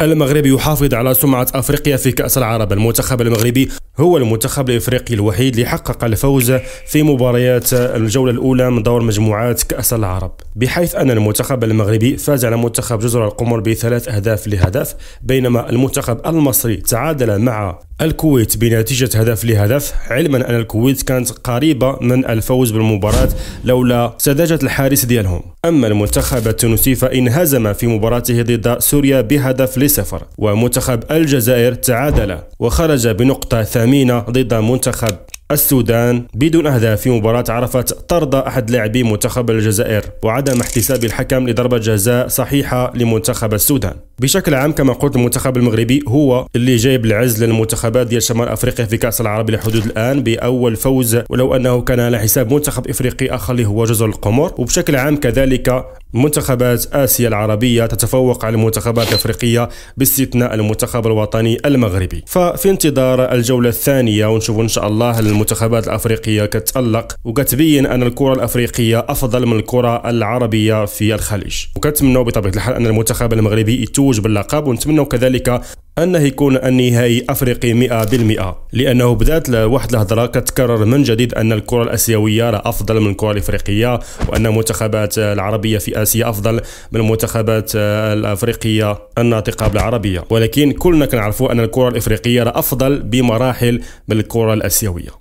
المغرب يحافظ على سمعة أفريقيا في كأس العرب. المنتخب المغربي هو المنتخب الإفريقي الوحيد اللي حقق الفوز في مباريات الجولة الأولى من دور مجموعات كأس العرب، بحيث أن المنتخب المغربي فاز على منتخب جزر القمر ب3 أهداف لهدف، بينما المنتخب المصري تعادل مع الكويت بنتيجة هدف لهدف، علما أن الكويت كانت قريبة من الفوز بالمباراة لولا سذاجة الحارس ديالهم. أما المنتخب التونسي فانهزم في مباراته ضد سوريا بهدف ل0، ومنتخب الجزائر تعادل وخرج بنقطة ثمينة ضد منتخب السودان بدون أهداف في مباراة عرفت طرد أحد لاعبي منتخب الجزائر وعدم احتساب الحكم لضربة جزاء صحيحة لمنتخب السودان. بشكل عام كما قلت المنتخب المغربي هو اللي جايب العز للمنتخبات ديال شمال أفريقيا في كأس العرب لحدود الآن بأول فوز، ولو أنه كان على حساب منتخب إفريقي آخر اللي هو جزر القمر. وبشكل عام كذلك منتخبات آسيا العربية تتفوق على المنتخبات الأفريقية باستثناء المنتخب الوطني المغربي. ففي انتظار الجولة الثانية ونشوف إن شاء الله المنتخبات الأفريقية كتألق وكتبين أن الكرة الأفريقية أفضل من الكرة العربية في الخليج، وكنتمنوا بطبيعة الحال أن المنتخب المغربي يتوج باللقب، ونتمنوا كذلك أنه يكون النهائي أفريقي 100%، لأنه بدات واحد الهضرة كتكرر من جديد أن الكرة الآسيوية راه أفضل من الكرة الإفريقية، وأن المنتخبات العربية في آسيا أفضل من المنتخبات الأفريقية الناطقة بالعربية، ولكن كلنا كنعرفوا أن الكرة الإفريقية راه أفضل بمراحل من الكرة الآسيوية.